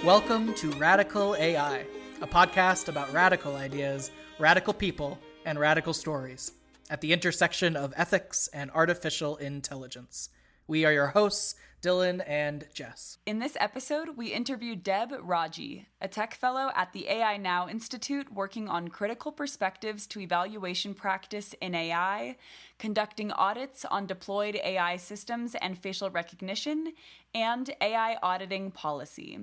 Welcome to Radical AI, a podcast about radical ideas, radical people, and radical stories at the intersection of ethics and artificial intelligence. We are your hosts, Dylan and Jess. In this episode, we interviewed Deb Raji, a tech fellow at the AI Now Institute working on critical perspectives to evaluation practice in AI, conducting audits on deployed AI systems and facial recognition, and AI auditing policy.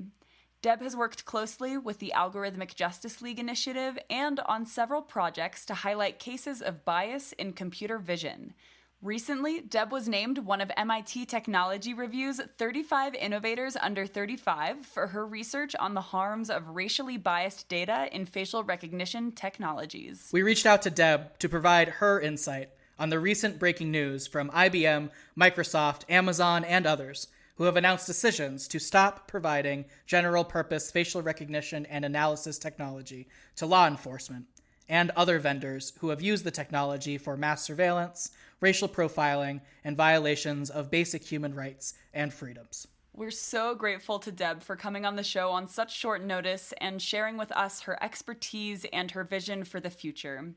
Deb has worked closely with the Algorithmic Justice League Initiative and on several projects to highlight cases of bias in computer vision. Recently, Deb was named one of MIT Technology Review's 35 Innovators Under 35 for her research on the harms of racially biased data in facial recognition technologies. We reached out to Deb to provide her insight on the recent breaking news from IBM, Microsoft, Amazon, and others who have announced decisions to stop providing general-purpose facial recognition and analysis technology to law enforcement and other vendors who have used the technology for mass surveillance, racial profiling, and violations of basic human rights and freedoms. We're so grateful to Deb for coming on the show on such short notice and sharing with us her expertise and her vision for the future.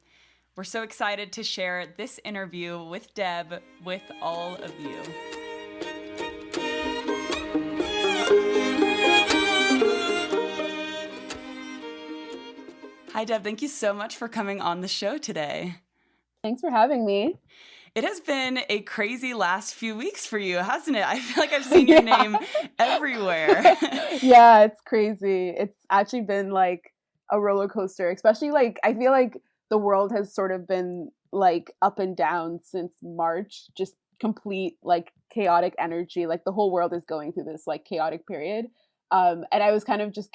We're so excited to share this interview with Deb with all of you. Hi, Deb. Thank you so much for coming on the show today. Thanks for having me. It has been a crazy last few weeks for you, hasn't it? I feel like I've seen your name everywhere. Yeah, it's crazy. It's actually been like a roller coaster, especially like I feel like the world has sort of been like up and down since March, just complete like chaotic energy. Like the whole world is going through this like chaotic period. And I was kind of just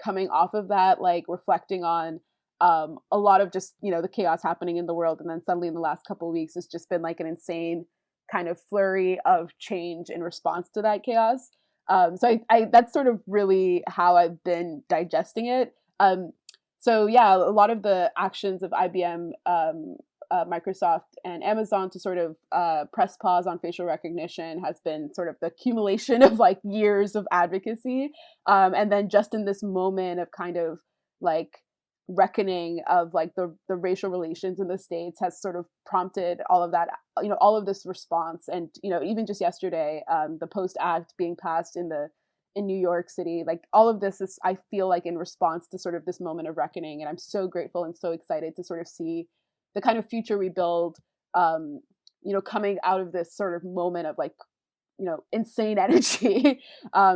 coming off of that, like reflecting on a lot of just, the chaos happening in the world. And then suddenly in the last couple of weeks, it's just been like an insane kind of flurry of change in response to that chaos. So I that's sort of really how I've been digesting it. So yeah, a lot of the actions of IBM, Microsoft, and Amazon to sort of press pause on facial recognition has been sort of the accumulation of like years of advocacy. And then just in this moment of kind of like reckoning of like the racial relations in the States has sort of prompted all of that, all of this response. And, even just yesterday, the Post Act being passed in New York City, like all of this is, I feel like, in response to sort of this moment of reckoning. And I'm so grateful and so excited to sort of see the kind of future we build, coming out of this sort of moment of like, insane energy.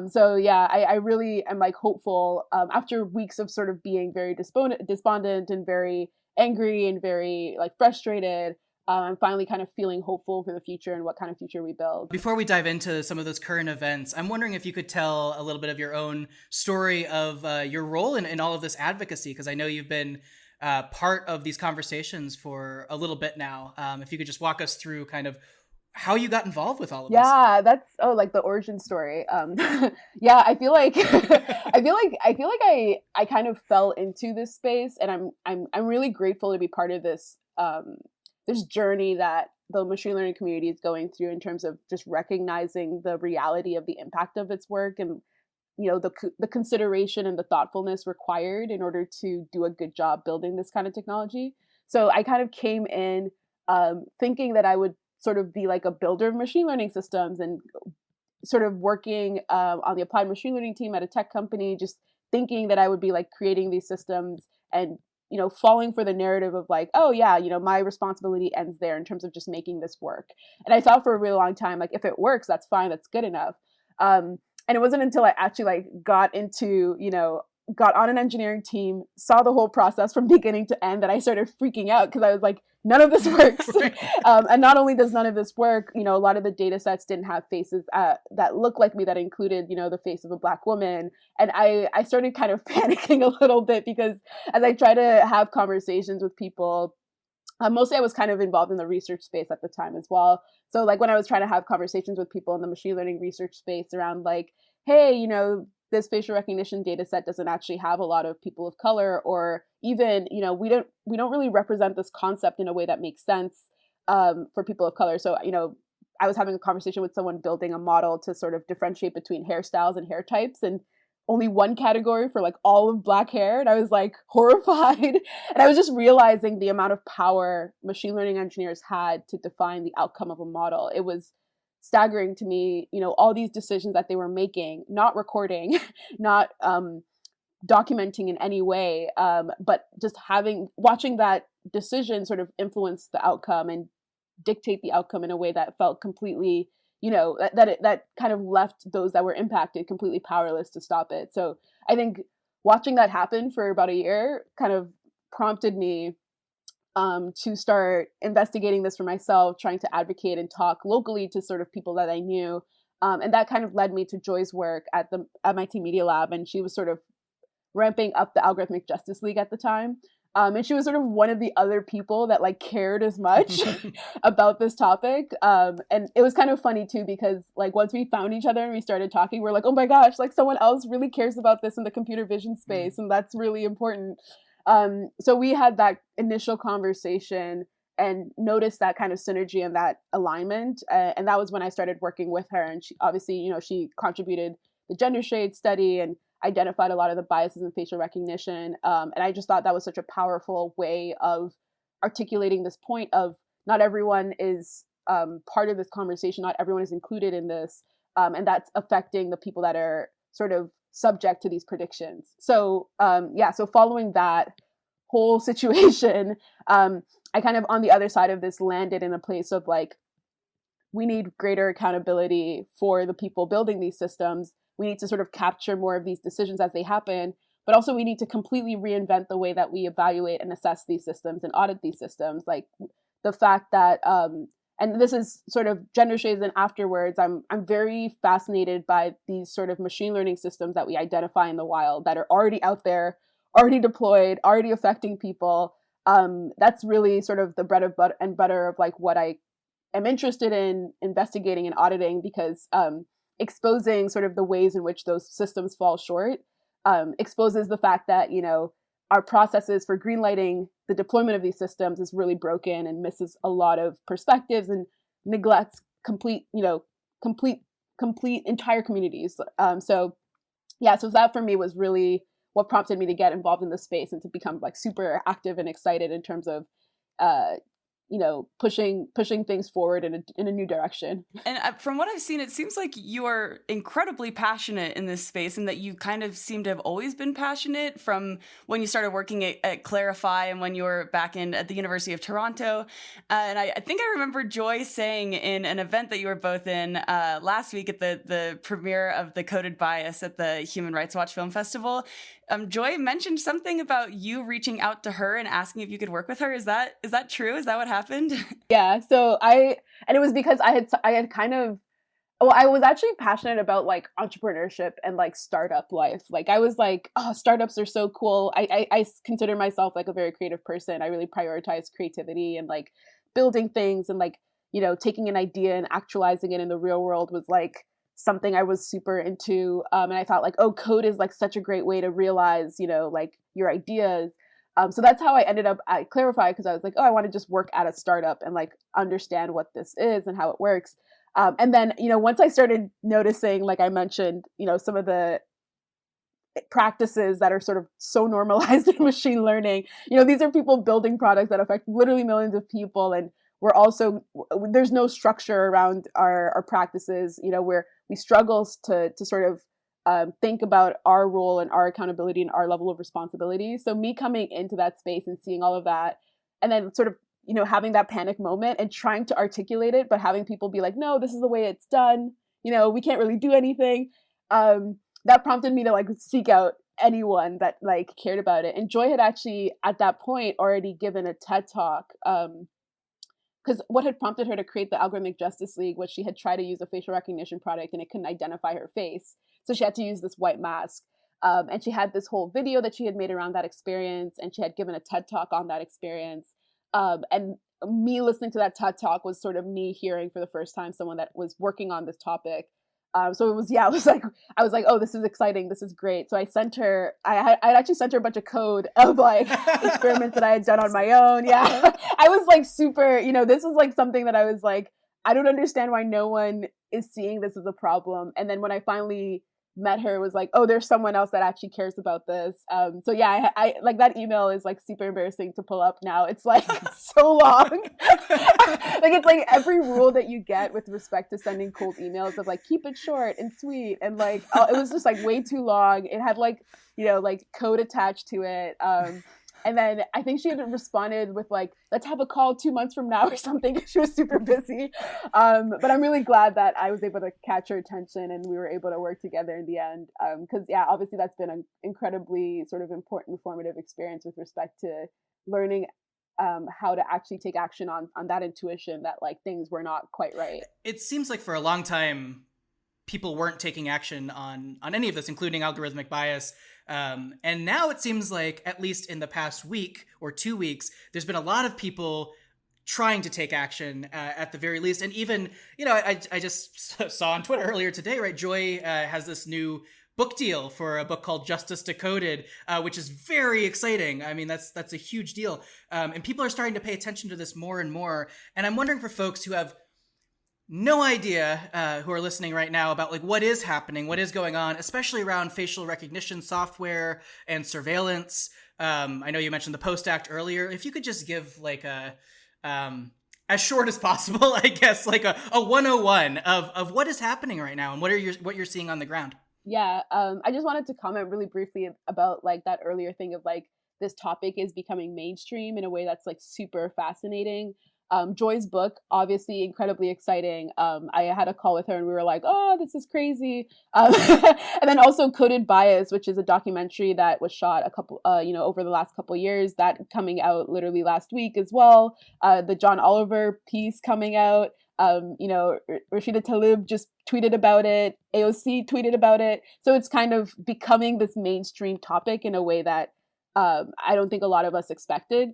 So yeah, I really am like hopeful after weeks of sort of being very despondent and very angry and very like frustrated. I'm finally kind of feeling hopeful for the future and what kind of future we build. Before we dive into some of those current events, I'm wondering if you could tell a little bit of your own story of your role in all of this advocacy, because I know you've been part of these conversations for a little bit now. If you could just walk us through kind of how you got involved with all of this. Yeah, that's like the origin story. Yeah, I feel like I kind of fell into this space, and I'm really grateful to be part of this this journey that the machine learning community is going through in terms of just recognizing the reality of the impact of its work and the consideration and the thoughtfulness required in order to do a good job building this kind of technology. So I kind of came in thinking that I would sort of be like a builder of machine learning systems and sort of working on the applied machine learning team at a tech company, just thinking that I would be like creating these systems and, falling for the narrative of like, oh yeah, my responsibility ends there in terms of just making this work. And I thought for a really long time, like, if it works, that's fine, that's good enough. And it wasn't until I actually like got on an engineering team, saw the whole process from beginning to end, that I started freaking out because I was like, none of this works. And not only does none of this work, a lot of the data sets didn't have faces that looked like me, that included, the face of a Black woman. And I started kind of panicking a little bit because as I try to have conversations with people Mostly I was kind of involved in the research space at the time as well. So like when I was trying to have conversations with people in the machine learning research space around like, hey, this facial recognition data set doesn't actually have a lot of people of color, or even, we don't really represent this concept in a way that makes sense for people of color. So, I was having a conversation with someone building a model to sort of differentiate between hairstyles and hair types, and only one category for like all of black hair. And I was like horrified. And I was just realizing the amount of power machine learning engineers had to define the outcome of a model. It was staggering to me, all these decisions that they were making, not recording, not documenting in any way, but just watching that decision sort of influence the outcome and dictate the outcome in a way that felt completely, that kind of left those that were impacted completely powerless to stop it. So I think watching that happen for about a year kind of prompted me to start investigating this for myself, trying to advocate and talk locally to sort of people that I knew. And that kind of led me to Joy's work at the MIT Media Lab. And she was sort of ramping up the Algorithmic Justice League at the time. And she was sort of one of the other people that like cared as much about this topic. And it was kind of funny too, because like once we found each other and we started talking, we're like, oh my gosh, like someone else really cares about this in the computer vision space. And that's really important. So we had that initial conversation and noticed that kind of synergy and that alignment. And that was when I started working with her. And she obviously, she contributed the gender shade study and identified a lot of the biases in facial recognition. And I just thought that was such a powerful way of articulating this point of not everyone is part of this conversation, not everyone is included in this, and that's affecting the people that are sort of subject to these predictions. So so following that whole situation, I kind of on the other side of this landed in a place of like, we need greater accountability for the people building these systems. We need to sort of capture more of these decisions as they happen, but also we need to completely reinvent the way that we evaluate and assess these systems and audit these systems. Like the fact that, and this is sort of gender shades and afterwards, I'm very fascinated by these sort of machine learning systems that we identify in the wild that are already out there, already deployed, already affecting people. That's really sort of the bread and butter of like what I am interested in investigating and auditing, because exposing sort of the ways in which those systems fall short exposes the fact that, our processes for greenlighting the deployment of these systems is really broken and misses a lot of perspectives and neglects complete entire communities. So that for me was really what prompted me to get involved in this space and to become like super active and excited in terms of pushing things forward in a new direction. And from what I've seen, it seems like you are incredibly passionate in this space, and that you kind of seem to have always been passionate from when you started working at Clarify and when you were back at the University of Toronto. And I think I remember Joy saying in an event that you were both in last week at the premiere of The Coded Bias at the Human Rights Watch Film Festival, Joy mentioned something about you reaching out to her and asking if you could work with her. Is that true? Is that what happened? Yeah. So and it was because I had kind of, I was actually passionate about like entrepreneurship and like startup life. Like I was like, oh, startups are so cool. I consider myself like a very creative person. I really prioritize creativity and like building things and like, taking an idea and actualizing it in the real world was like something I was super into. And I thought like, oh, code is like such a great way to realize, like your ideas. So that's how I ended up at Clarify, because I was like, oh, I want to just work at a startup and like understand what this is and how it works. And then, once I started noticing, like I mentioned, some of the practices that are sort of so normalized in machine learning, these are people building products that affect literally millions of people. And there's no structure around our practices, where we struggle to sort of think about our role and our accountability and our level of responsibility. So me coming into that space and seeing all of that, and then sort of, having that panic moment and trying to articulate it, but having people be like, no, this is the way it's done. We can't really do anything. That prompted me to like seek out anyone that like cared about it. And Joy had actually at that point already given a TED talk. Because what had prompted her to create the Algorithmic Justice League was she had tried to use a facial recognition product and it couldn't identify her face. So she had to use this white mask. And she had this whole video that she had made around that experience. And she had given a TED talk on that experience. And me listening to that TED Talk was sort of me hearing for the first time someone that was working on this topic. So it was, I was like, oh, this is exciting. This is great. So I sent her, I actually sent her a bunch of code of like experiments that I had done on my own. Yeah. I was like super, this was like something that I was like, I don't understand why no one is seeing this as a problem. And then when I finally met her, it was like, oh, there's someone else that actually cares about this. So yeah, I like that email is like super embarrassing to pull up now. It's like so long. Like it's like every rule that you get with respect to sending cold emails of like keep it short and sweet, and like it was just like way too long. It had like like code attached to it. And then I think she had responded with like, let's have a call 2 months from now or something. She was super busy. But I'm really glad that I was able to catch her attention and we were able to work together in the end. Because yeah, obviously that's been an incredibly sort of important formative experience with respect to learning how to actually take action on that intuition that like things were not quite right. It seems like for a long time, people weren't taking action on any of this, including algorithmic bias. And now it seems like, at least in the past week or 2 weeks, there's been a lot of people trying to take action at the very least. And even, I just saw on Twitter earlier today, right? Joy has this new book deal for a book called Justice Decoded, which is very exciting. I mean, that's a huge deal. And people are starting to pay attention to this more and more. And I'm wondering for folks who have no idea who are listening right now about like what is happening, what is going on, especially around facial recognition software and surveillance. I know you mentioned the Post Act earlier. If you could just give like a as short as possible, I guess, like a 101 of what is happening right now and what you're seeing on the ground. Yeah, I just wanted to comment really briefly about like that earlier thing of like this topic is becoming mainstream in a way that's like super fascinating. Joy's book, obviously incredibly exciting. I had a call with her and we were like, oh, this is crazy. And then also Coded Bias, which is a documentary that was shot a couple, over the last couple of years, that coming out literally last week as well. The John Oliver piece coming out. Rashida Tlaib just tweeted about it. AOC tweeted about it. So it's kind of becoming this mainstream topic in a way that I don't think a lot of us expected.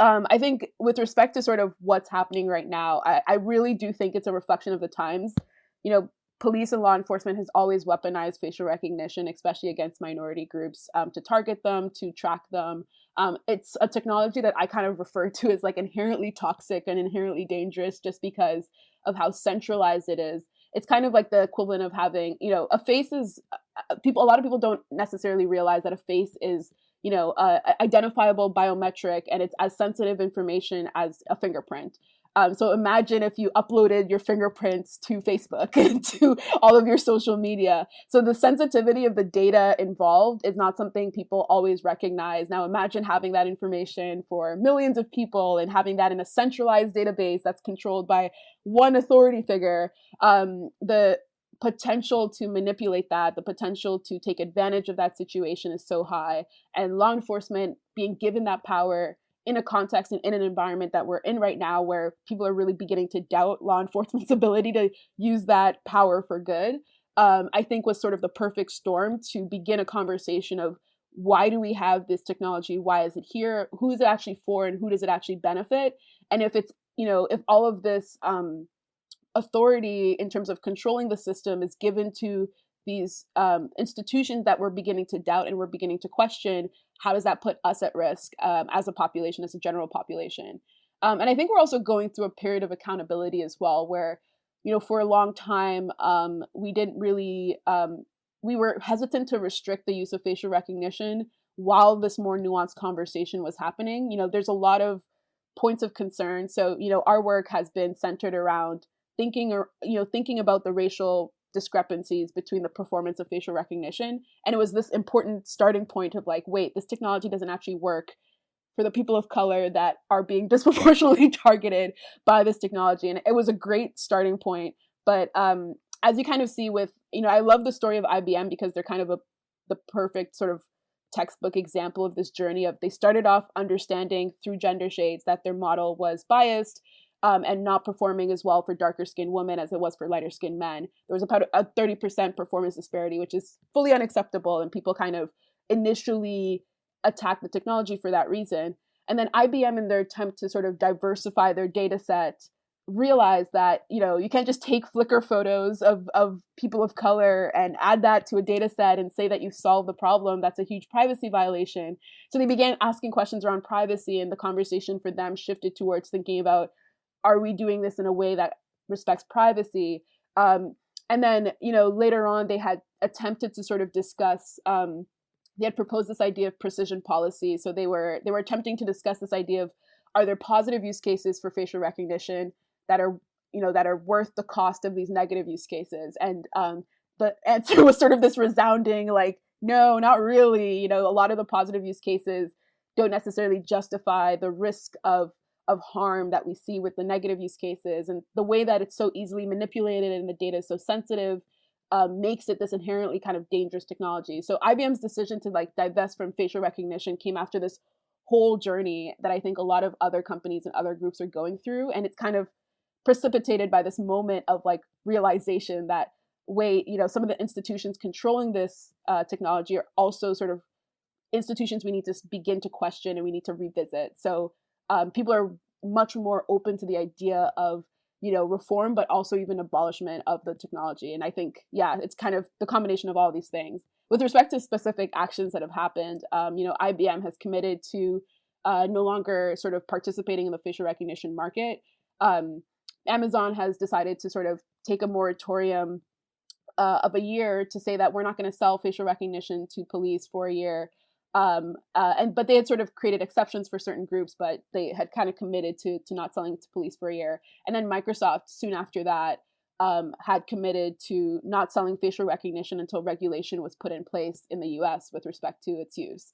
I think with respect to sort of what's happening right now, I really do think it's a reflection of the times. Police and law enforcement has always weaponized facial recognition, especially against minority groups, to target them, to track them. It's a technology that I kind of refer to as like inherently toxic and inherently dangerous just because of how centralized it is. It's kind of like the equivalent of having, a face is a lot of people don't necessarily realize that a face is identifiable biometric, and it's as sensitive information as a fingerprint. So imagine if you uploaded your fingerprints to Facebook and to all of your social media. So the sensitivity of the data involved is not something people always recognize. Now imagine having that information for millions of people and having that in a centralized database that's controlled by one authority figure. The potential to manipulate that, the potential to take advantage of that situation is so high. And law enforcement being given that power in a context and in an environment that we're in right now where people are really beginning to doubt law enforcement's ability to use that power for good, I think was sort of the perfect storm to begin a conversation of why do we have this technology? Why is it here? Who is it actually for and who does it actually benefit? And if it's, if all of this authority in terms of controlling the system is given to these institutions that we're beginning to doubt and we're beginning to question, how does that put us at risk as a population, as a general population? And I think we're also going through a period of accountability as well, where, for a long time, we didn't really, we were hesitant to restrict the use of facial recognition while this more nuanced conversation was happening. There's a lot of points of concern. So, our work has been centered around thinking about the racial discrepancies between the performance of facial recognition. And it was this important starting point of like, wait, this technology doesn't actually work for the people of color that are being disproportionately targeted by this technology. And it was a great starting point. But as you kind of see with, I love the story of IBM because they're kind of the perfect sort of textbook example of this journey of they started off understanding through gender shades that their model was biased, and not performing as well for darker skinned women as it was for lighter skinned men. There was about a 30% performance disparity, which is fully unacceptable. And people kind of initially attacked the technology for that reason. And then IBM, in their attempt to sort of diversify their data set, realized that, you can't just take Flickr photos of people of color and add that to a data set and say that you solved the problem. That's a huge privacy violation. So they began asking questions around privacy, and the conversation for them shifted towards thinking about, are we doing this in a way that respects privacy? And then, later on, they had attempted to sort of discuss, they had proposed this idea of precision policy. So they were attempting to discuss this idea of, are there positive use cases for facial recognition that are worth the cost of these negative use cases? And the answer was sort of this resounding, like, no, not really. A lot of the positive use cases don't necessarily justify the risk of harm that we see with the negative use cases. And the way that it's so easily manipulated and the data is so sensitive makes it this inherently kind of dangerous technology. So IBM's decision to divest from facial recognition came after this whole journey that I think a lot of other companies and other groups are going through. And it's kind of precipitated by this moment of realization that, wait, some of the institutions controlling this technology are also sort of institutions we need to begin to question and we need to revisit. So people are much more open to the idea of, reform, but also even abolishment of the technology. And I think, it's kind of the combination of all these things. With respect to specific actions that have happened, IBM has committed to no longer sort of participating in the facial recognition market. Amazon has decided to sort of take a moratorium of a year to say that we're not going to sell facial recognition to police for a year. But they had sort of created exceptions for certain groups, but they had kind of committed to not selling to police for a year. And then Microsoft, soon after that, had committed to not selling facial recognition until regulation was put in place in the US with respect to its use.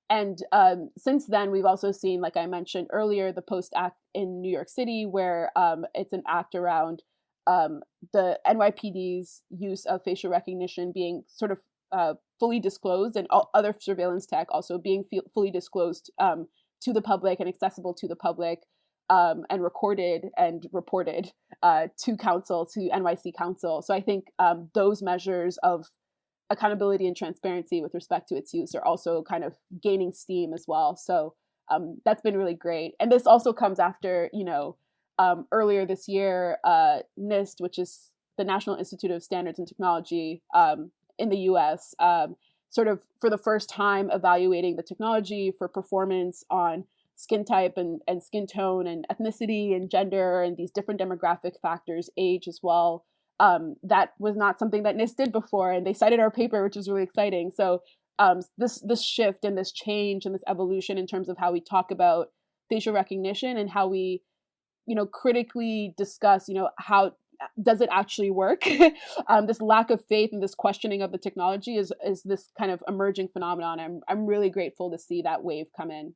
Since then, we've also seen, like I mentioned earlier, the Post Act in New York City, where it's an act around the NYPD's use of facial recognition being sort of fully disclosed, and all other surveillance tech also being fully disclosed to the public and accessible to the public, and recorded and reported to council, to NYC council. So I think those measures of accountability and transparency with respect to its use are also kind of gaining steam as well. So that's been really great. And this also comes after, earlier this year, NIST, which is the National Institute of Standards and Technology in the US, sort of for the first time evaluating the technology for performance on skin type and skin tone and ethnicity and gender and these different demographic factors, age as well. That was not something that NIST did before, and they cited our paper, which was really exciting. So this shift and this change and this evolution in terms of how we talk about facial recognition and how we, critically discuss, how does it actually work? This lack of faith and this questioning of the technology is this kind of emerging phenomenon. I'm really grateful to see that wave come in.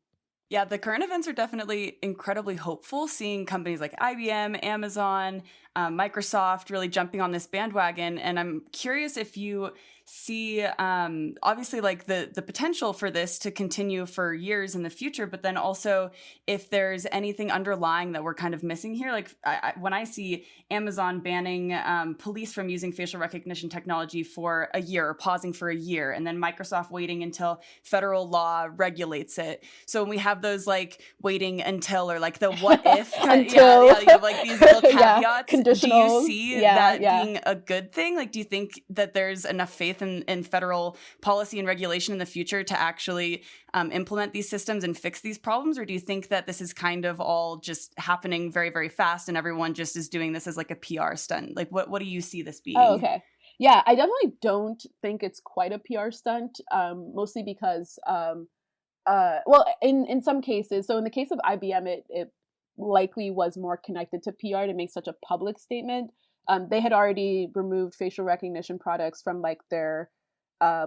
Yeah, the current events are definitely incredibly hopeful, seeing companies like IBM, Amazon, Microsoft really jumping on this bandwagon. And I'm curious if you see, obviously, like the potential for this to continue for years in the future, but then also if there's anything underlying that we're kind of missing here. Like when I see Amazon banning police from using facial recognition technology for a year, or pausing for a year, and then Microsoft waiting until federal law regulates it. So when we have those like waiting until, or like the what if, until. You have like these little caveats. Conditionals. Do you see that being a good thing? Like, do you think that there's enough faith in federal policy and regulation in the future to actually implement these systems and fix these problems? Or do you think that this is kind of all just happening very, very fast and everyone just is doing this as like a PR stunt? Like, what do you see this being? Oh, okay. Yeah, I definitely don't think it's quite a PR stunt, mostly because, well, in some cases, so in the case of IBM, it likely was more connected to PR to make such a public statement. They had already removed facial recognition products from like their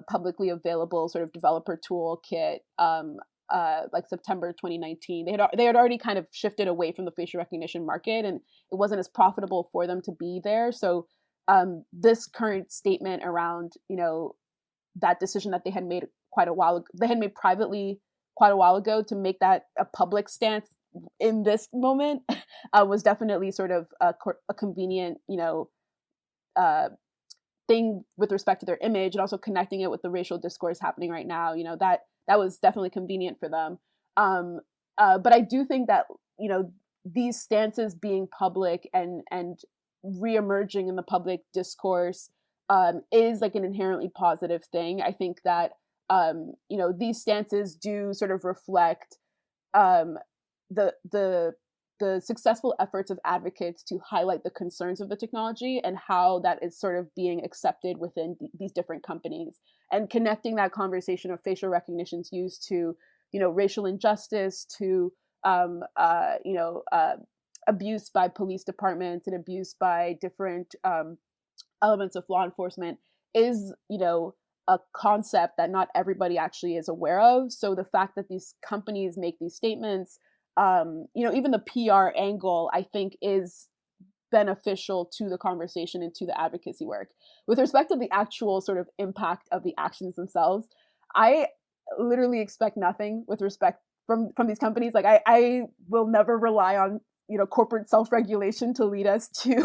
publicly available sort of developer toolkit, like September 2019. They had already kind of shifted away from the facial recognition market, and it wasn't as profitable for them to be there. So this current statement around, that decision that they had made privately quite a while ago to make that a public stance in this moment was definitely sort of a convenient, thing with respect to their image, and also connecting it with the racial discourse happening right now. That was definitely convenient for them. But I do think that, these stances being public and reemerging in the public discourse is like an inherently positive thing. I think that these stances do sort of reflect um, the the the successful efforts of advocates to highlight the concerns of the technology and how that is sort of being accepted within these different companies, and connecting that conversation of facial recognition's use to racial injustice, to abuse by police departments and abuse by different elements of law enforcement is a concept that not everybody actually is aware of. So the fact that these companies make these statements, even the PR angle, I think is beneficial to the conversation and to the advocacy work. With respect to the actual sort of impact of the actions themselves, I literally expect nothing with respect from these companies. Like I will never rely on corporate self-regulation to lead us to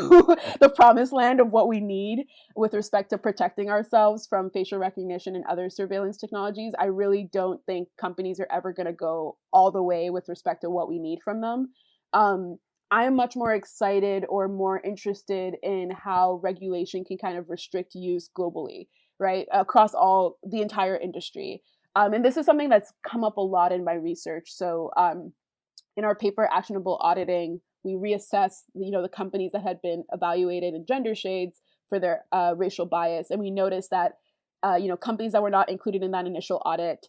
the promised land of what we need with respect to protecting ourselves from facial recognition and other surveillance technologies. I really don't think companies are ever going to go all the way with respect to what we need from them. I am much more excited or more interested in how regulation can kind of restrict use globally, right, across the entire industry. And this is something that's come up a lot in my research. So in our paper, Actionable Auditing, we reassessed the companies that had been evaluated in gender shades for their racial bias, and we noticed that companies that were not included in that initial audit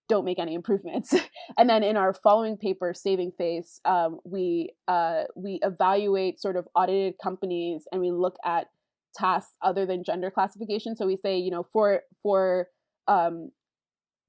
don't make any improvements. And then in our following paper, Saving Face, we evaluate sort of audited companies, and we look at tasks other than gender classification. So we say, for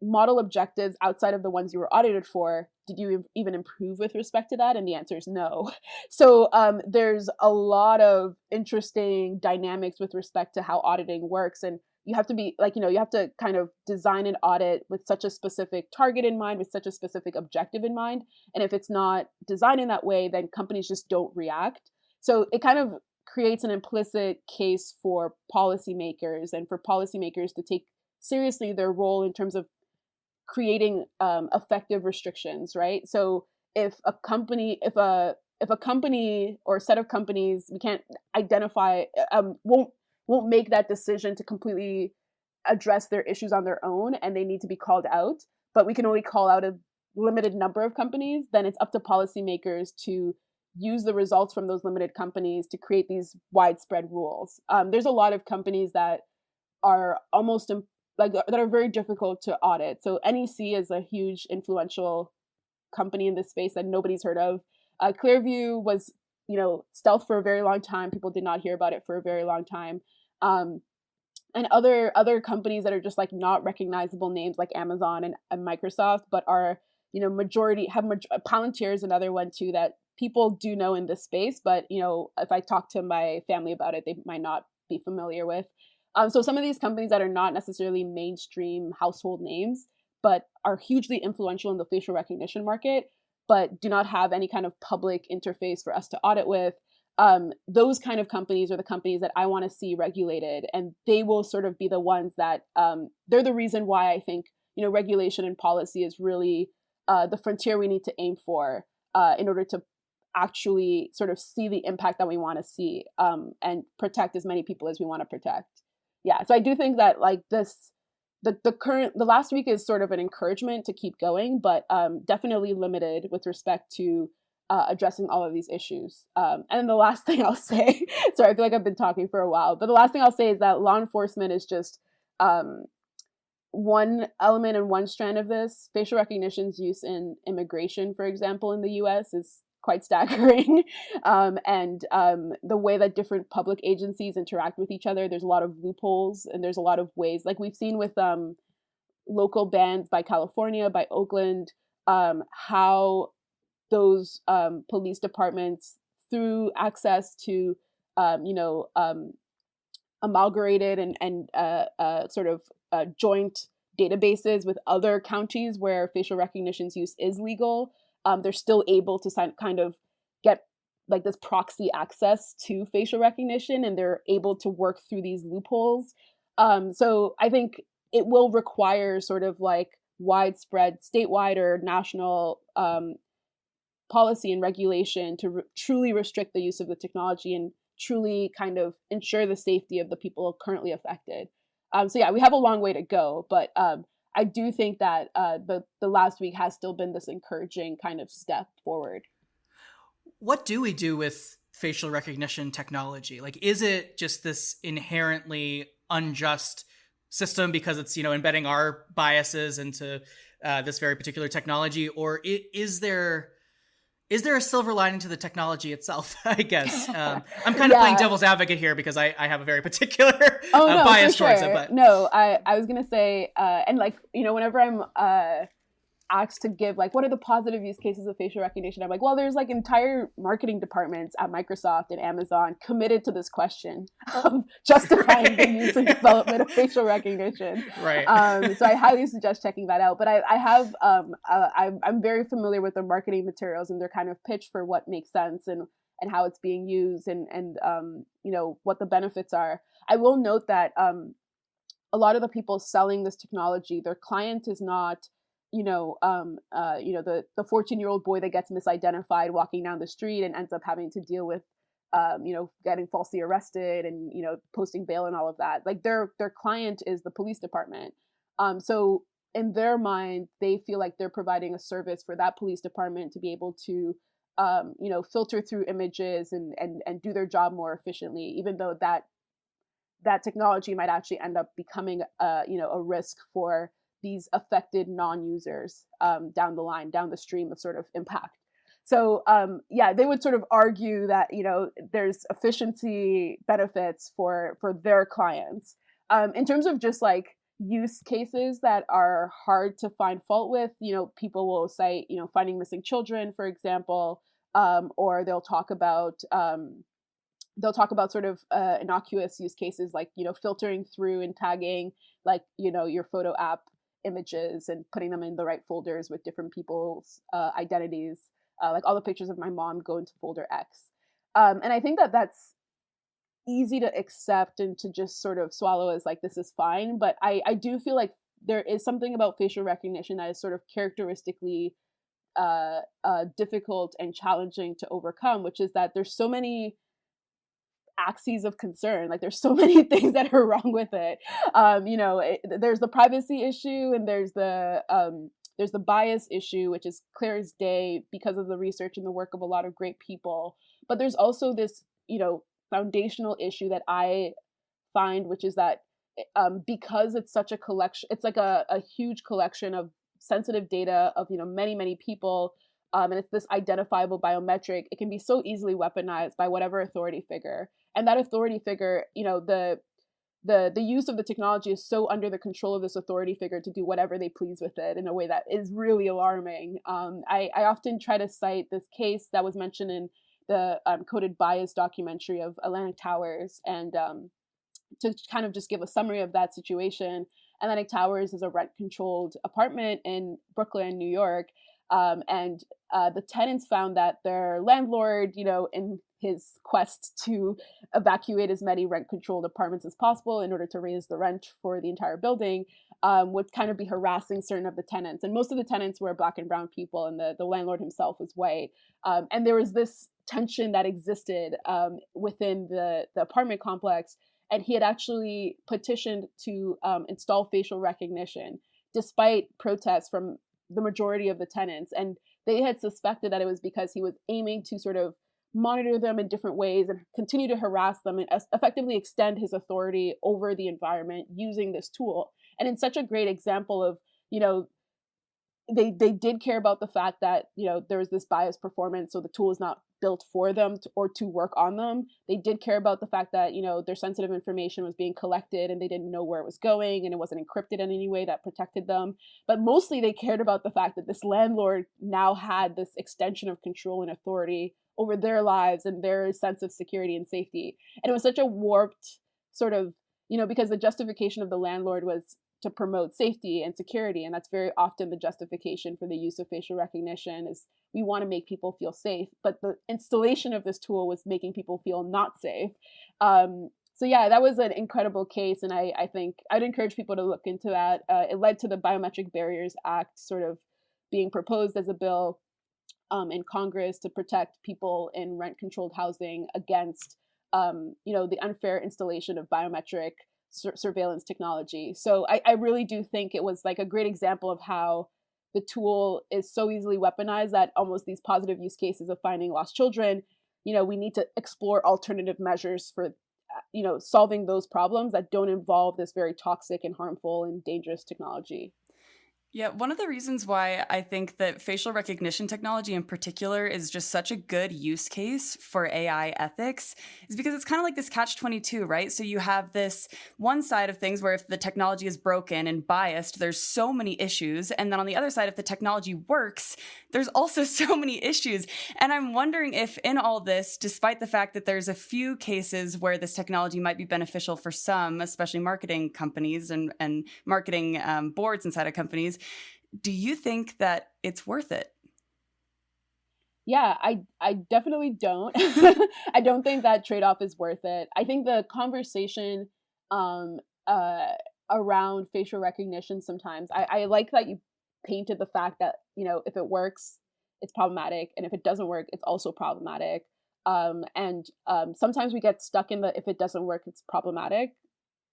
model objectives outside of the ones you were audited for, did you even improve with respect to that? And the answer is no. So there's a lot of interesting dynamics with respect to how auditing works. And you have to be you have to kind of design an audit with such a specific target in mind, with such a specific objective in mind. And if it's not designed in that way, then companies just don't react. So it kind of creates an implicit case for policymakers, and for policymakers to take seriously their role in terms of creating effective restrictions, right? So if a company or a set of companies we can't identify won't make that decision to completely address their issues on their own, and they need to be called out, but we can only call out a limited number of companies, then it's up to policymakers to use the results from those limited companies to create these widespread rules. There's a lot of companies that are almost that are very difficult to audit. So NEC is a huge influential company in this space that nobody's heard of. Clearview was, stealth for a very long time. People did not hear about it for a very long time. And other companies that are just like not recognizable names, like Amazon and Microsoft, but are, Palantir is another one too that people do know in this space. But, if I talk to my family about it, they might not be familiar with. So some of these companies that are not necessarily mainstream household names, but are hugely influential in the facial recognition market, but do not have any kind of public interface for us to audit with, those kind of companies are the companies that I want to see regulated. And they will sort of be the ones that they're the reason why I think, regulation and policy is really the frontier we need to aim for in order to actually sort of see the impact that we want to see and protect as many people as we want to protect. Yeah, so I do think that like the last week is sort of an encouragement to keep going, but definitely limited with respect to addressing all of these issues. And then the last thing I'll say, sorry, I feel like I've been talking for a while, but the last thing I'll say is that law enforcement is just one element and one strand of this. Facial recognition's use in immigration, for example, in the US is quite staggering. And the way that different public agencies interact with each other, there's a lot of loopholes, and there's a lot of ways, like we've seen with local bans by California, by Oakland, how those police departments, through access to, amalgamated and sort of joint databases with other counties where facial recognition's use is legal, they're still able to kind of get like this proxy access to facial recognition, and they're able to work through these loopholes. So I think it will require sort of like widespread statewide or national policy and regulation to truly restrict the use of the technology and truly kind of ensure the safety of the people currently affected. So yeah, we have a long way to go, but I do think that the last week has still been this encouraging kind of step forward. What do we do with facial recognition technology? Like, is it just this inherently unjust system because it's, embedding our biases into this very particular technology, or is there a silver lining to the technology itself? I guess I'm kind of playing devil's advocate here because I have a very particular bias towards it. But no, I was gonna say, and whenever I'm asked to give what are the positive use cases of facial recognition, I'm like, well, there's entire marketing departments at Microsoft and Amazon committed to this question of justifying the use and development of facial recognition. Right. So I highly suggest checking that out. But I'm very familiar with their marketing materials and their kind of pitch for what makes sense and how it's being used and what the benefits are. I will note that a lot of the people selling this technology, their client is not the 14-year-old boy that gets misidentified walking down the street and ends up having to deal with, getting falsely arrested and, posting bail and all of that. Their client is the police department. So in their mind, they feel like they're providing a service for that police department to be able to, filter through images and do their job more efficiently, even though that technology might actually end up becoming, a risk for these affected non-users down the stream of sort of impact. So they would sort of argue that there's efficiency benefits for their clients. In terms of just use cases that are hard to find fault with, people will cite finding missing children, for example, or they'll talk about sort of innocuous use cases like filtering through and tagging your photo app images and putting them in the right folders with different people's identities. All the pictures of my mom go into folder X. And I think that that's easy to accept and to just sort of swallow as this is fine. But I do feel like there is something about facial recognition that is sort of characteristically difficult and challenging to overcome, which is that there's so many axes of concern. There's so many things that are wrong with it. There's the privacy issue and there's the bias issue, which is clear as day because of the research and the work of a lot of great people. But there's also this, foundational issue that I find, which is that because it's such a collection, it's a huge collection of sensitive data of, many, many people, and it's this identifiable biometric, it can be so easily weaponized by whatever authority figure. And that authority figure, the use of the technology is so under the control of this authority figure to do whatever they please with it in a way that is really alarming. I often try to cite this case that was mentioned in the Coded Bias documentary of Atlantic Towers, and to kind of just give a summary of that situation. Atlantic Towers is a rent-controlled apartment in Brooklyn, New York. And the tenants found that their landlord, in his quest to evacuate as many rent-controlled apartments as possible in order to raise the rent for the entire building, would kind of be harassing certain of the tenants. And most of the tenants were Black and brown people, and the landlord himself was white. And there was this tension that existed within the apartment complex. And he had actually petitioned to install facial recognition, despite protests from the majority of the tenants. And they had suspected that it was because he was aiming to sort of monitor them in different ways and continue to harass them and effectively extend his authority over the environment using this tool. And it's such a great example of, they did care about the fact that, there was this biased performance, so the tool is not built for them or to work on them. They did care about the fact that, their sensitive information was being collected and they didn't know where it was going and it wasn't encrypted in any way that protected them. But mostly they cared about the fact that this landlord now had this extension of control and authority over their lives and their sense of security and safety. And it was such a warped sort of, because the justification of the landlord was to promote safety and security. And that's very often the justification for the use of facial recognition is we want to make people feel safe. But the installation of this tool was making people feel not safe. So yeah, that was an incredible case, and I think I'd encourage people to look into that. It led to the Biometric Barriers Act sort of being proposed as a bill in Congress to protect people in rent-controlled housing against, the unfair installation of biometric surveillance technology. So I really do think it was like a great example of how the tool is so easily weaponized that almost these positive use cases of finding lost children, we need to explore alternative measures for, solving those problems that don't involve this very toxic and harmful and dangerous technology. Yeah, one of the reasons why I think that facial recognition technology in particular is just such a good use case for AI ethics is because it's kind of like this catch-22, right? So you have this one side of things where if the technology is broken and biased, there's so many issues. And then on the other side, if the technology works, there's also so many issues. And I'm wondering if in all this, despite the fact that there's a few cases where this technology might be beneficial for some, especially marketing companies and marketing boards inside of companies, do you think that it's worth it? Yeah, I definitely don't. I don't think that trade-off is worth it. I think the conversation um, uh, around facial recognition sometimes, I like that you painted the fact that, if it works, it's problematic. And if it doesn't work, it's also problematic. And sometimes we get stuck in the if it doesn't work, it's problematic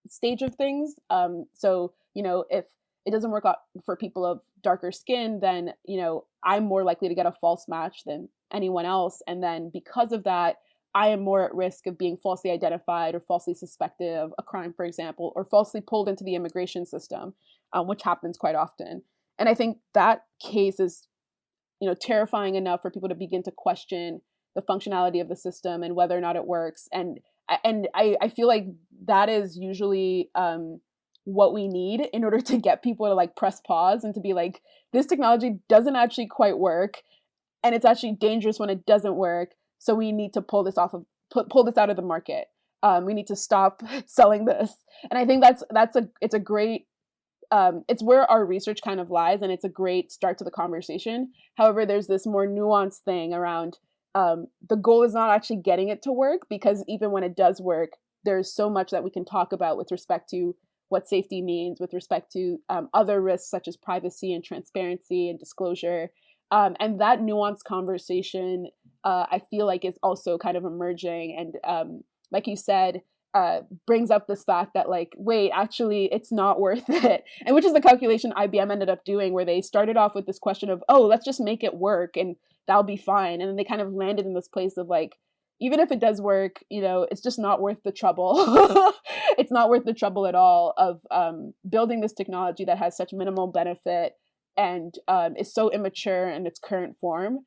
stage of things. So, if it doesn't work out for people of darker skin, then, I'm more likely to get a false match than anyone else. And then because of that, I am more at risk of being falsely identified or falsely suspected of a crime, for example, or falsely pulled into the immigration system, which happens quite often. And I think that case is, terrifying enough for people to begin to question the functionality of the system and whether or not it works. And I feel like that is usually what we need in order to get people to like press pause and to be like, this technology doesn't actually quite work, and it's actually dangerous when it doesn't work. So we need to pull this pull this out of the market. We need to stop selling this. And I think it's a great it's where our research kind of lies, and it's a great start to the conversation. However, there's this more nuanced thing around the goal is not actually getting it to work, because even when it does work, there's so much that we can talk about with respect to what safety means, with respect to other risks such as privacy and transparency and disclosure. And that nuanced conversation, I feel like, is also kind of emerging. And like you said, brings up this fact that like, wait, actually, it's not worth it. And which is the calculation IBM ended up doing, where they started off with this question of, oh, let's just make it work and that'll be fine. And then they kind of landed in this place of like, even if it does work, it's just not worth the trouble. It's not worth the trouble at all of building this technology that has such minimal benefit and is so immature in its current form,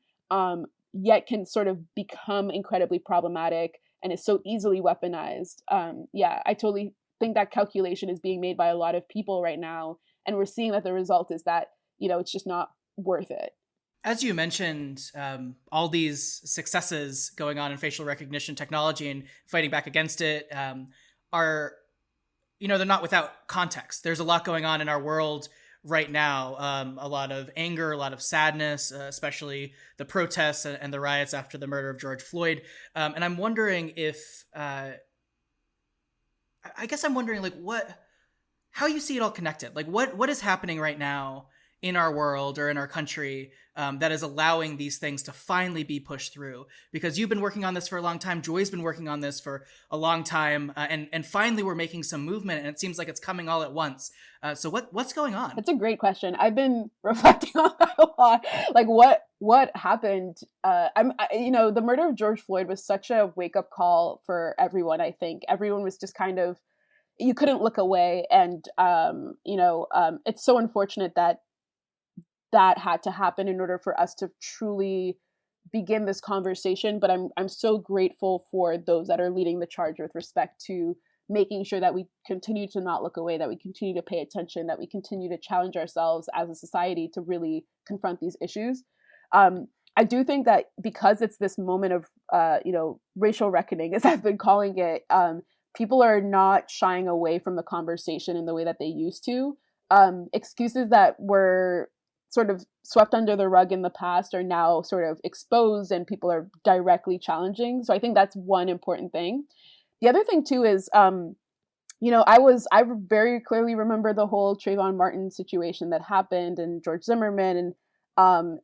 yet can sort of become incredibly problematic and is so easily weaponized. Yeah, I totally think that calculation is being made by a lot of people right now. And we're seeing that the result is that, it's just not worth it. As you mentioned, all these successes going on in facial recognition technology and fighting back against it are, they're not without context. There's a lot going on in our world right now, a lot of anger, a lot of sadness, especially the protests and the riots after the murder of George Floyd. And I'm wondering if, I guess I'm wondering like how you see it all connected. Like what is happening right now in our world or in our country that is allowing these things to finally be pushed through? Because you've been working on this for a long time. Joy's been working on this for a long time. And finally we're making some movement, and it seems like it's coming all at once. So what's going on? That's a great question. I've been reflecting on that a lot. Like what happened? The murder of George Floyd was such a wake-up call for everyone. I think everyone was just kind of, you couldn't look away. And, it's so unfortunate that had to happen in order for us to truly begin this conversation. But I'm so grateful for those that are leading the charge with respect to making sure that we continue to not look away, that we continue to pay attention, that we continue to challenge ourselves as a society to really confront these issues. I do think that because it's this moment of, racial reckoning, as I've been calling it, people are not shying away from the conversation in the way that they used to. Excuses that were sort of swept under the rug in the past are now sort of exposed, and people are directly challenging. So I think that's one important thing. The other thing too is, I very clearly remember the whole Trayvon Martin situation that happened, and George Zimmerman, and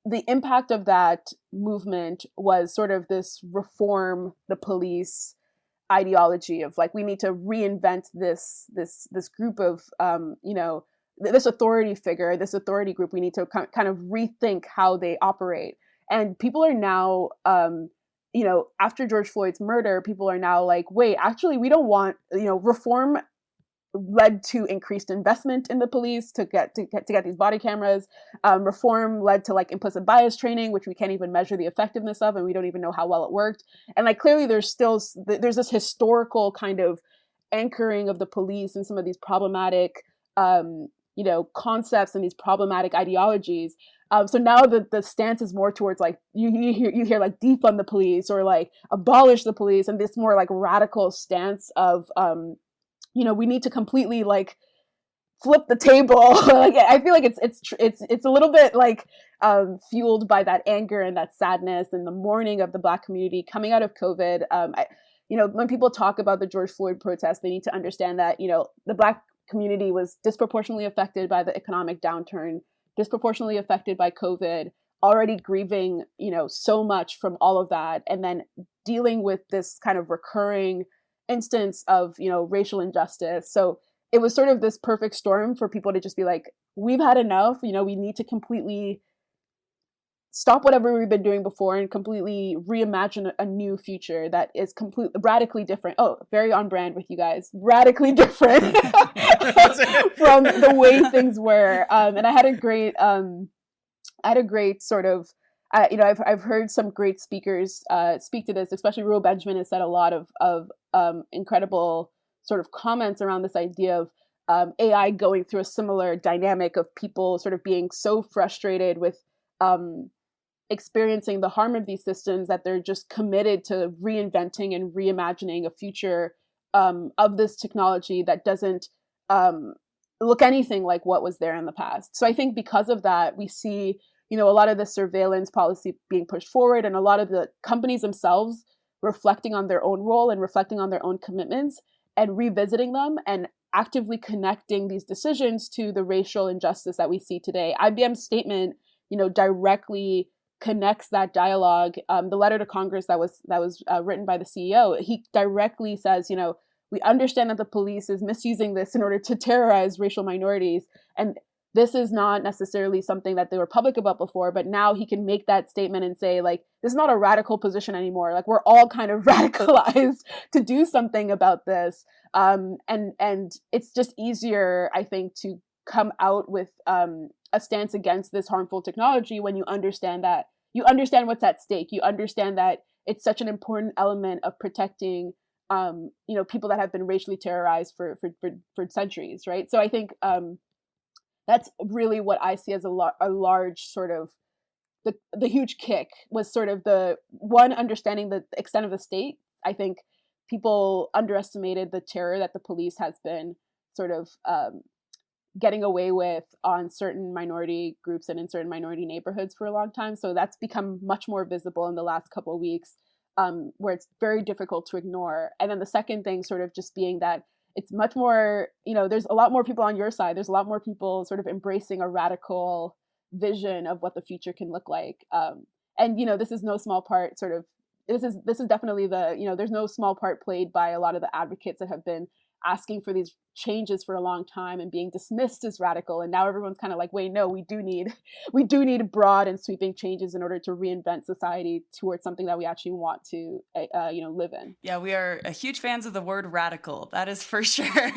the impact of that movement was sort of this reform the police ideology of like, we need to reinvent this group of this authority figure, this authority group. We need to kind of rethink how they operate. And people are now after George Floyd's murder, people are now like, wait, actually, we don't want, reform led to increased investment in the police to get these body cameras. Reform led to like implicit bias training, which we can't even measure the effectiveness of, and we don't even know how well it worked. And like, clearly there's this historical kind of anchoring of the police and some of these problematic concepts and these problematic ideologies. So now the stance is more towards like, you hear like defund the police or like abolish the police, and this more like radical stance of we need to completely like flip the table. Like, I feel like it's a little bit like fueled by that anger and that sadness and the mourning of the Black community coming out of COVID. When people talk about the George Floyd protests, they need to understand that the Black community was disproportionately affected by the economic downturn, disproportionately affected by COVID, already grieving so much from all of that, and then dealing with this kind of recurring instance of racial injustice. So it was sort of this perfect storm for people to just be like, we've had enough. We need to completely stop whatever we've been doing before and completely reimagine a new future that is completely radically different. Oh, very on brand with you guys. Radically different from the way things were. And I had a great sort of, I've heard some great speakers speak to this, especially Ruel Benjamin has said a lot of incredible sort of comments around this idea of AI going through a similar dynamic of people sort of being so frustrated with experiencing the harm of these systems that they're just committed to reinventing and reimagining a future of this technology that doesn't look anything like what was there in the past. So I think because of that, we see a lot of the surveillance policy being pushed forward, and a lot of the companies themselves reflecting on their own role and reflecting on their own commitments and revisiting them and actively connecting these decisions to the racial injustice that we see today. IBM's statement, directly connects that dialogue. The letter to Congress that was written by the CEO, he directly says, we understand that the police is misusing this in order to terrorize racial minorities, and this is not necessarily something that they were public about before, but now he can make that statement and say, like, this is not a radical position anymore. Like, we're all kind of radicalized to do something about this. And it's just easier, I think, to come out with a stance against this harmful technology when you understand what's at stake. You understand that it's such an important element of protecting people that have been racially terrorized for centuries, right? So I think that's really what I see as a large sort of the huge kick was sort of the one, understanding the extent of the state. I think people underestimated the terror that the police has been sort of getting away with on certain minority groups and in certain minority neighborhoods for a long time. So that's become much more visible in the last couple of weeks, where it's very difficult to ignore. And then the second thing sort of just being that it's much more, there's a lot more people on your side. There's a lot more people sort of embracing a radical vision of what the future can look like. And, this is no small part this is definitely there's no small part played by a lot of the advocates that have been asking for these changes for a long time and being dismissed as radical. And now everyone's kind of like, wait, no, we do need broad and sweeping changes in order to reinvent society towards something that we actually want to, live in. Yeah, we are huge fans of the word radical. That is for sure. Yeah,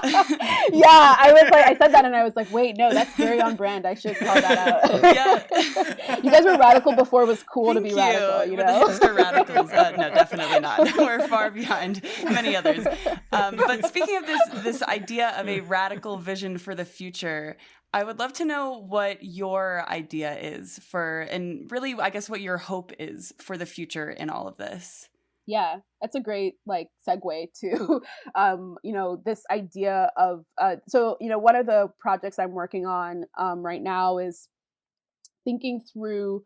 I said that and I was like, wait, no, that's very on brand. I should call that out. Yeah. You guys were radical before it was cool to be radical, We're the hipster radicals. No, definitely not. We're far behind many others. But speaking of this idea of a radical vision for the future, I would love to know what your idea is and really, I guess, what your hope is for the future in all of this. Yeah, that's a great segue to, this idea of, one of the projects I'm working on right now is thinking through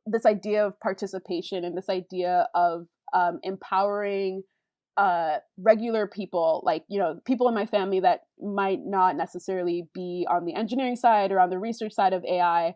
this idea of participation and this idea of empowering regular people, like, people in my family that might not necessarily be on the engineering side or on the research side of AI,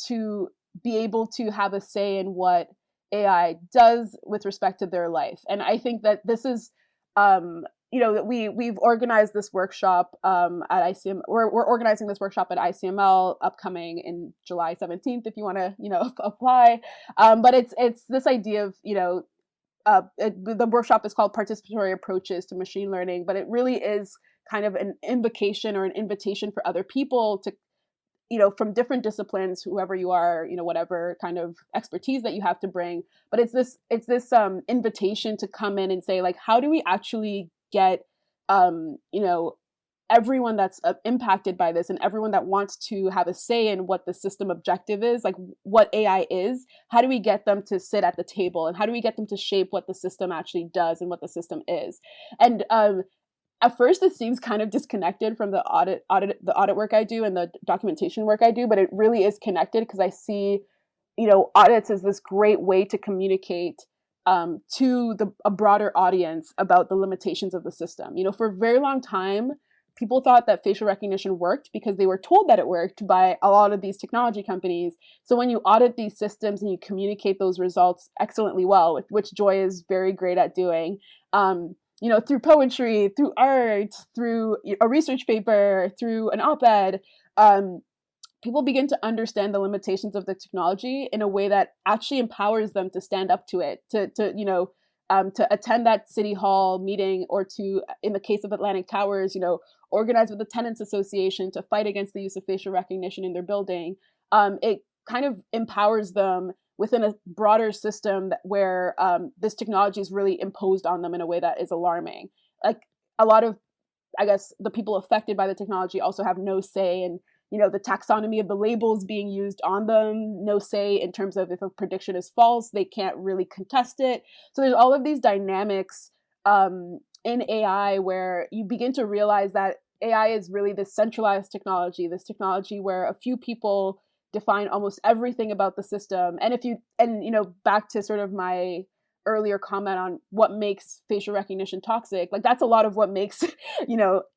to be able to have a say in what AI does with respect to their life. And I think that this is, that we've organized this workshop at ICM. We're organizing this workshop at ICML upcoming in July 17th if you want to apply. But it's this idea of the workshop is called Participatory Approaches to Machine Learning, but it really is kind of an invocation or an invitation for other people to, from different disciplines, whoever you are, whatever kind of expertise that you have to bring. But it's this invitation to come in and say, like, how do we actually get, everyone that's impacted by this and everyone that wants to have a say in what the system objective is, like what AI is, how do we get them to sit at the table and how do we get them to shape what the system actually does and what the system is? And at first it seems kind of disconnected from the audit work I do and the documentation work I do, but it really is connected because I see, audits as this great way to communicate to a broader audience about the limitations of the system. For a very long time, people thought that facial recognition worked because they were told that it worked by a lot of these technology companies. So when you audit these systems and you communicate those results excellently well, which Joy is very great at doing, through poetry, through art, through a research paper, through an op-ed, people begin to understand the limitations of the technology in a way that actually empowers them to stand up to it, to attend that city hall meeting, or to, in the case of Atlantic Towers, organize with the tenants association to fight against the use of facial recognition in their building. It kind of empowers them within a broader system where this technology is really imposed on them in a way that is alarming. Like, a lot of, I guess, the people affected by the technology also have no say in, the taxonomy of the labels being used on them, no say in terms of if a prediction is false, they can't really contest it. So there's all of these dynamics in AI where you begin to realize that AI is really this centralized technology, this technology where a few people define almost everything about the system. And back to sort of my earlier comment on what makes facial recognition toxic, like that's a lot of what makes,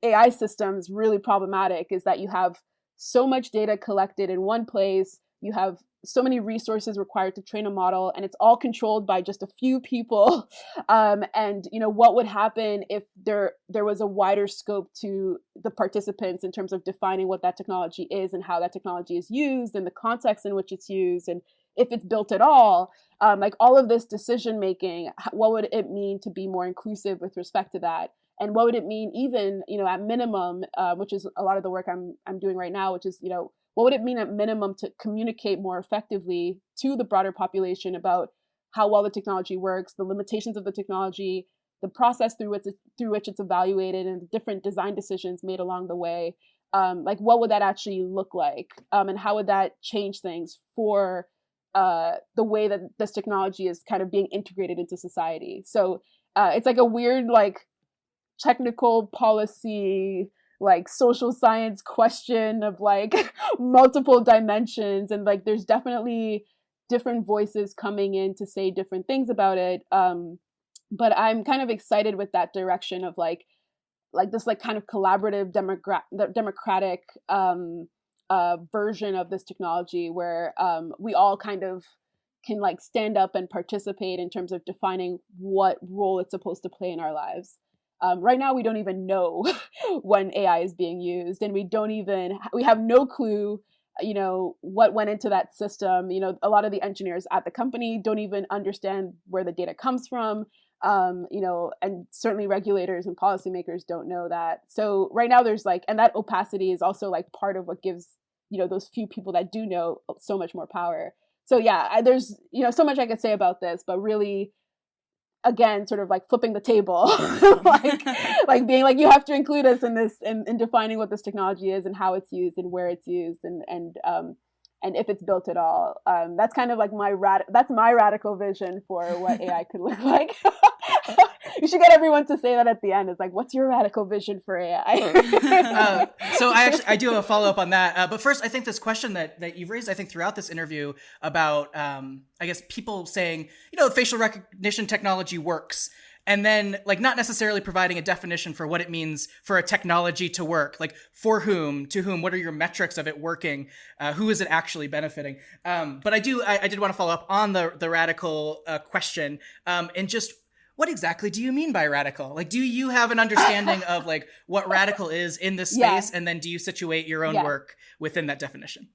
AI systems really problematic, is that you have so much data collected in one place, you have so many resources required to train a model, and it's all controlled by just a few people. And what would happen if there was a wider scope to the participants in terms of defining what that technology is and how that technology is used and the context in which it's used and if it's built at all, like all of this decision making, what would it mean to be more inclusive with respect to that? And what would it mean even, at minimum, which is a lot of the work I'm doing right now, which is, what would it mean at minimum to communicate more effectively to the broader population about how well the technology works, the limitations of the technology, the process through which it's evaluated, and the different design decisions made along the way? Like, what would that actually look like? And how would that change things for the way that this technology is kind of being integrated into society? So it's like a weird, like, technical policy, like social science question of like multiple dimensions, and like there's definitely different voices coming in to say different things about it, but I'm kind of excited with that direction of like this like kind of collaborative democratic version of this technology where we all kind of can like stand up and participate in terms of defining what role it's supposed to play in our lives. Right now, we don't even know when AI is being used, and we have no clue, what went into that system. A lot of the engineers at the company don't even understand where the data comes from, and certainly regulators and policymakers don't know that. So right now there's like, and that opacity is also like part of what gives, those few people that do know so much more power. So yeah, there's, so much I could say about this, but really, again, sort of like flipping the table, like being like, you have to include us in this, in defining what this technology is and how it's used and where it's used and if it's built at all. That's kind of like my radical vision for what AI could look like. You should get everyone to say that at the end. It's like, what's your radical vision for AI? So I do have a follow up on that. But first, I think this question that you've raised, I think throughout this interview about, I guess people saying, facial recognition technology works. And then like not necessarily providing a definition for what it means for a technology to work, like for whom, to whom, what are your metrics of it working? Who is it actually benefiting? But I did want to follow up on the radical question, and just what exactly do you mean by radical? Like, do you have an understanding of like what radical is in this space? And then do you situate your own work within that definition?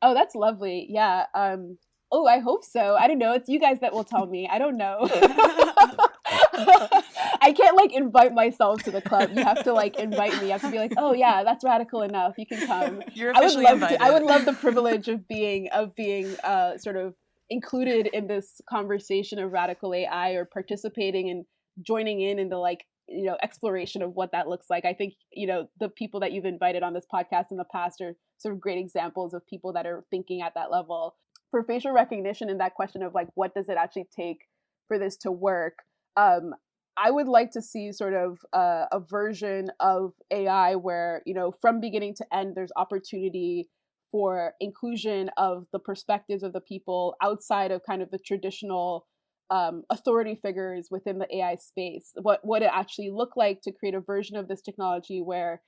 Oh, that's lovely. Yeah. Oh, I hope so. I don't know. It's you guys that will tell me. I don't know. I can't like invite myself to the club. You have to like invite me. You have to be like, oh yeah, that's radical enough. You can come. You're officially invited. I would love the privilege of being sort of included in this conversation of radical AI, or participating and joining in the like, exploration of what that looks like. I think, the people that you've invited on this podcast in the past are sort of great examples of people that are thinking at that level. For facial recognition and that question of like, what does it actually take for this to work? I would like to see sort of a version of AI where, from beginning to end, there's opportunity for inclusion of the perspectives of the people outside of kind of the traditional authority figures within the AI space. What it actually look like to create a version of this technology where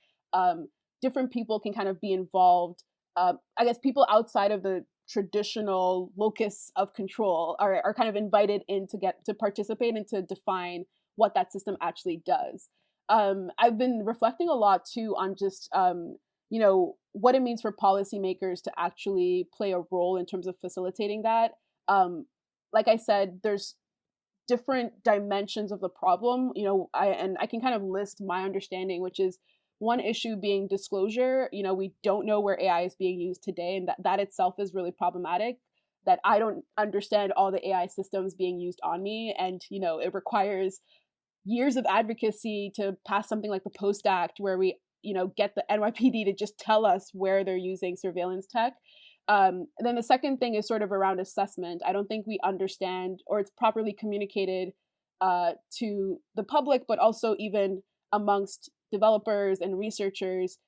different people can kind of be involved. I guess people outside of the traditional locus of control are kind of invited in to participate and to define what that system actually does. I've been reflecting a lot too on just what it means for policymakers to actually play a role in terms of facilitating that. Like I said, there's different dimensions of the problem. I can kind of list my understanding, which is one issue being disclosure. We don't know where AI is being used today, and that itself is really problematic. That I don't understand all the AI systems being used on me, and it requires years of advocacy to pass something like the Post Act, where we get the NYPD to just tell us where they're using surveillance tech. And then the second thing is sort of around assessment. I don't think we understand, or it's properly communicated to the public, but also even amongst developers and researchers,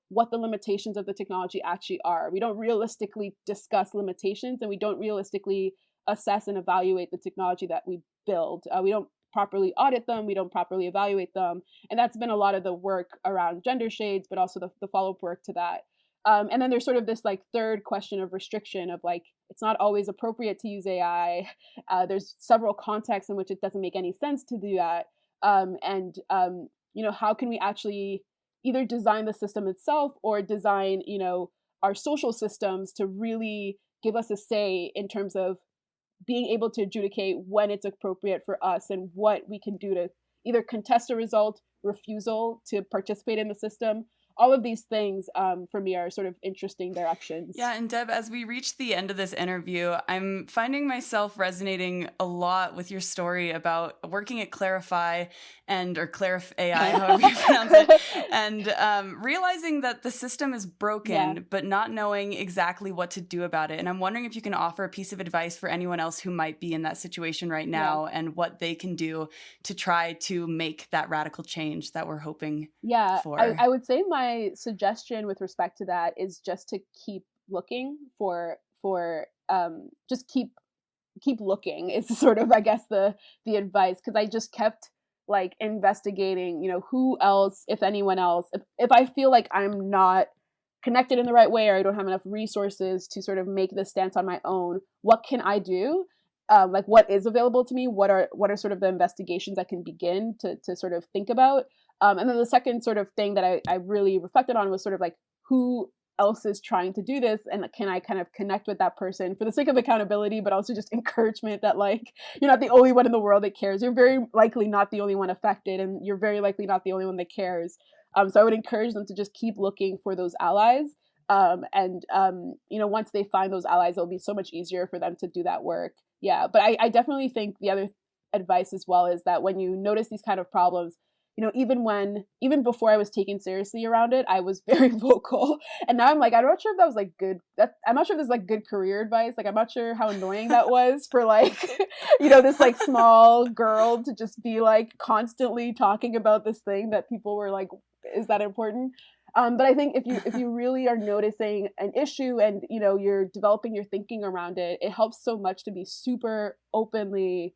what the limitations of the technology actually are. We don't realistically discuss limitations, and we don't realistically assess and evaluate the technology that we build. We don't properly audit them. We don't properly evaluate them. And that's been a lot of the work around gender shades, but also the follow-up work to that. And then there's sort of this like third question of restriction of like, it's not always appropriate to use AI. There's several contexts in which it doesn't make any sense to do that. How can we actually either design the system itself or design, our social systems to really give us a say in terms of being able to adjudicate when it's appropriate for us and what we can do to either contest a result, refusal to participate in the system. All of these things, for me, are sort of interesting directions. Yeah, and Deb, as we reach the end of this interview, I'm finding myself resonating a lot with your story about working at Clarify or Clarif AI, however you pronounce it, and realizing that the system is broken, but not knowing exactly what to do about it. And I'm wondering if you can offer a piece of advice for anyone else who might be in that situation right now and what they can do to try to make that radical change that we're hoping for. I would say my suggestion with respect to that is just to keep looking for just keep looking is sort of, I guess, the advice, because I just kept like investigating, who else, if anyone else, if I feel like I'm not connected in the right way, or I don't have enough resources to sort of make this stance on my own, what can I do? Like what is available to me? What are sort of the investigations I can begin to sort of think about? And then the second sort of thing that I really reflected on was sort of like, who else is trying to do this, and can I kind of connect with that person for the sake of accountability, but also just encouragement that like, you're not the only one in the world that cares. You're very likely not the only one affected, and you're very likely not the only one that cares. So I would encourage them to just keep looking for those allies. Once they find those allies, it'll be so much easier for them to do that work. Yeah, but I definitely think the other advice as well is that when you notice these kind of problems, even before I was taken seriously around it, I was very vocal. And now I'm like, I'm not sure if that was like good. I'm not sure if this is like good career advice. Like, I'm not sure how annoying that was for like, this like small girl to just be like constantly talking about this thing that people were like, is that important? But I think if you really are noticing an issue and, you're developing your thinking around it, it helps so much to be super openly,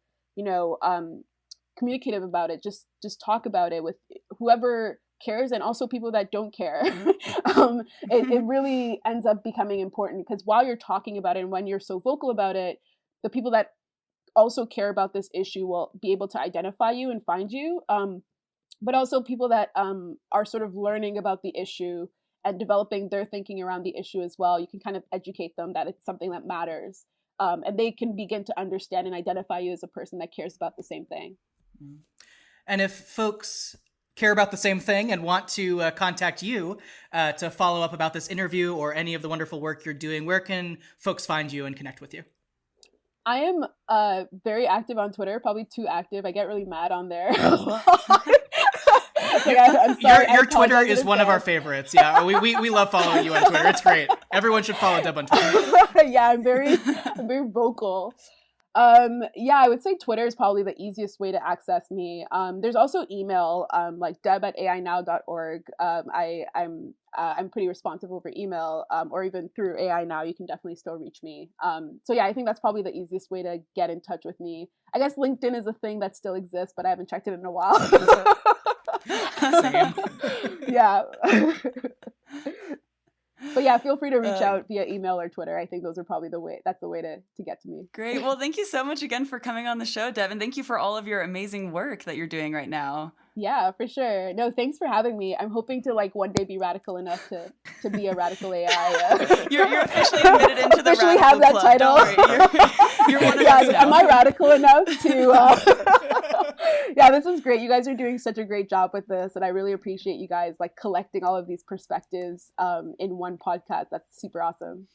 communicative about it. Just talk about it with whoever cares, and also people that don't care. It really ends up becoming important, because while you're talking about it and when you're so vocal about it, the people that also care about this issue will be able to identify you and find you. But also people that are sort of learning about the issue and developing their thinking around the issue as well. You can kind of educate them that it's something that matters. And they can begin to understand and identify you as a person that cares about the same thing. And if folks care about the same thing and want to contact you to follow up about this interview or any of the wonderful work you're doing, where can folks find you and connect with you? I am very active on Twitter, probably too active. I get really mad on there. I'm sorry, your Twitter is one of our favorites. Yeah, we love following you on Twitter. It's great. Everyone should follow Deb on Twitter. Yeah, I'm very vocal. I would say Twitter is probably the easiest way to access me. There's also email, like deb@ainow.org. I'm pretty responsive over email, or even through AI Now, you can definitely still reach me. I think that's probably the easiest way to get in touch with me. I guess LinkedIn is a thing that still exists, but I haven't checked it in a while. Same. Yeah. But yeah, feel free to reach out via email or Twitter. I think those are probably that's the way to get to me. Great. Well, thank you so much again for coming on the show, Deb, and thank you for all of your amazing work that you're doing right now. Yeah, for sure. No, thanks for having me. I'm hoping to like one day be radical enough to be a radical AI. You're officially admitted into the officially radical have that club. title. Don't worry. You're one of us now. Am I radical enough to? Yeah, this is great. You guys are doing such a great job with this, and I really appreciate you guys like collecting all of these perspectives in one podcast. That's super awesome.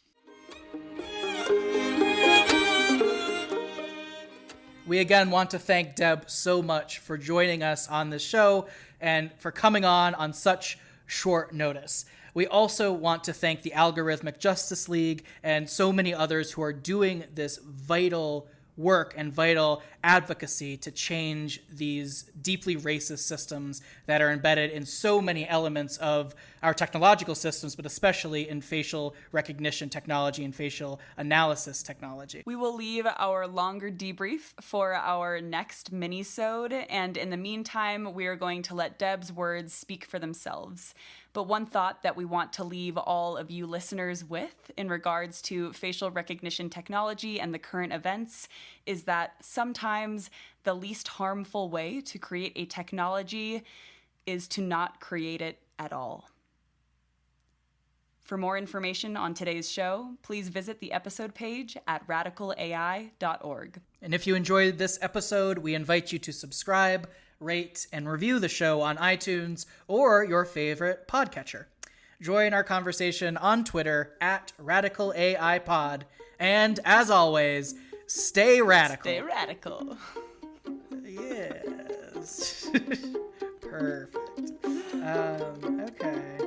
We again want to thank Deb so much for joining us on this show and for coming on such short notice. We also want to thank the Algorithmic Justice League and so many others who are doing this vital work and vital advocacy to change these deeply racist systems that are embedded in so many elements of our technological systems, but especially in facial recognition technology and facial analysis technology. We will leave our longer debrief for our next mini-sode, and in the meantime, we are going to let Deb's words speak for themselves. But one thought that we want to leave all of you listeners with in regards to facial recognition technology and the current events is that sometimes the least harmful way to create a technology is to not create it at all. For more information on today's show, please visit the episode page at radicalai.org. And if you enjoyed this episode, we invite you to subscribe, rate, and review the show on iTunes or your favorite podcatcher. Join our conversation on Twitter at RadicalAIPod. And as always, stay radical. Stay radical. Yes. Perfect. Okay.